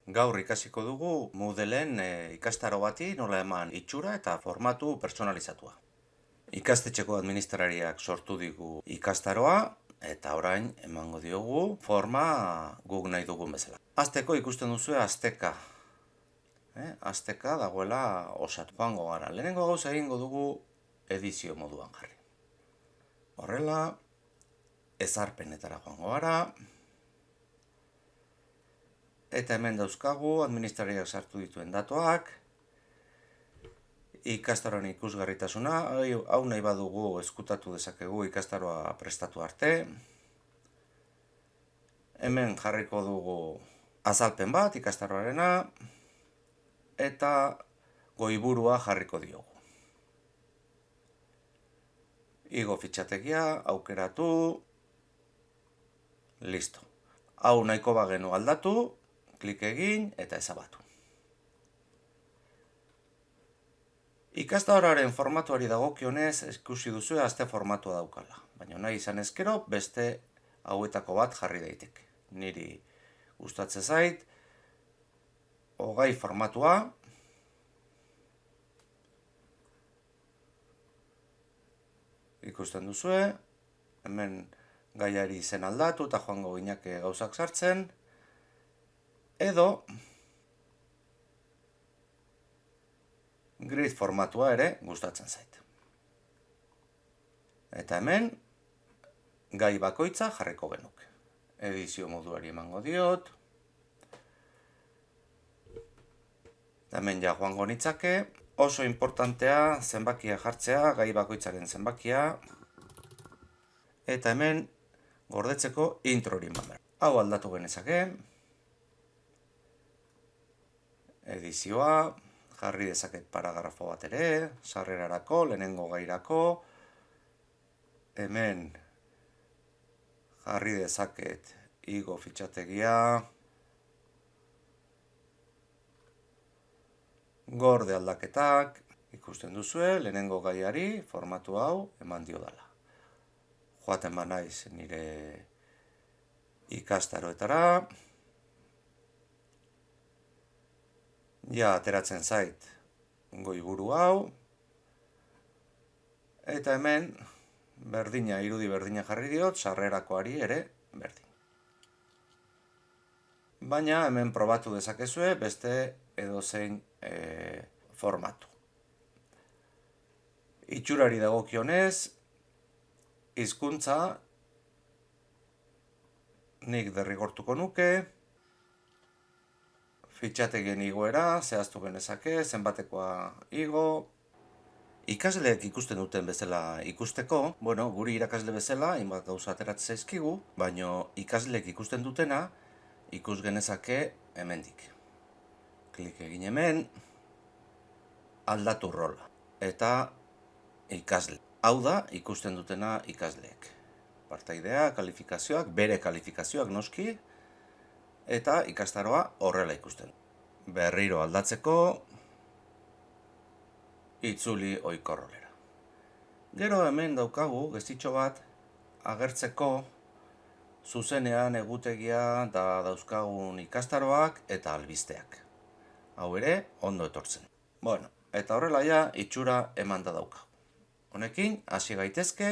Gaur ikasiko dugu Moodleen ikastaro bati nola eman itxura eta formatu pertsonalizatua. Ikastetxeko administrariak sortu digu ikastaroa eta orain emango diogu forma guk nahi dugun bezala. Hasteko ikusten duzue asteka. Asteka dagoela osatu joango gara. Lehenengo gauza egingo dugu edizio moduan jarri. Horrela, ezarpenetara joango gara. Eta hemen dauzkagu administrariak sartu dituen datuak, ikastaroan ikusgarritasuna, hau nahi badugu ezkutatu dezakegu ikastaroa prestatu arte. Hemen jarriko dugu azalpen bat ikastaroarena, eta goiburua jarriko diogu. Igo fitxategia, aukeratu, listo. Hau nahiko bagenu aldatu, klik egin eta ezabatu. Ikastaroaren formatuari dagokionez ikusi duzu aste formatua daukala, baina nahi izan ezkero beste hauetako bat jarri daiteke. Niri gustatzen zait, hogei formatua, ikusten duzue, hemen gaiari izen aldatu eta joango ginake gauzak sartzen, edo grid formatua ere gustatzen zait. Eta hemen gai bakoitza jarriko genuke. Edizio moduari emango diot. Eta hemen ja joango nitzake. Oso importantea zenbakia jartzea, gai bakoitzaren zenbakia. Eta hemen gordetzeko intro hori eman behar. Hau aldatu genezake. Edizioa, jarri dezaket paragrafo bat ere, sarrerarako, lehenengo gairako, hemen jarri dezaket igo fitxategia, gorde aldaketak, ikusten duzue, lehenengo gaiari formatu hau eman dio dala. Joaten banaiz nire ikastaroetara, ja ateratzen zait goiburu hau, eta hemen berdina, irudi berdina jarri diot, sarrerakoari ere berdin. Baina hemen probatu dezakezue beste edozein formatu. Itxurari dagokionez, hizkuntza nik derrigortuko nuke, fitxategien igoera, zehaztu genezake, zenbatekoa igo. Ikasleek ikusten duten bezala ikusteko, guri irakasle bezala, hainbat gauza ateratzen zaizkigu, baina ikasleek ikusten dutena, ikus genezake hemendik. Klik egin hemen, aldatu rola, eta ikasle. Hau da, ikusten dutena ikasleek. Partaidea, kalifikazioak, bere kalifikazioak noski, eta ikastaroa horrela ikusten. Berriro aldatzeko, itzuli ohiko rolera. Gero hemen daukagu gezitxo bat agertzeko zuzenean egutegia da dauzkagun ikastaroak eta albisteak. Hau ere, ondo etortzen. Eta horrela ja itxura eman da daukagu. Honekin, hasi gaitezke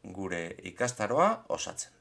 gure ikastaroa osatzen.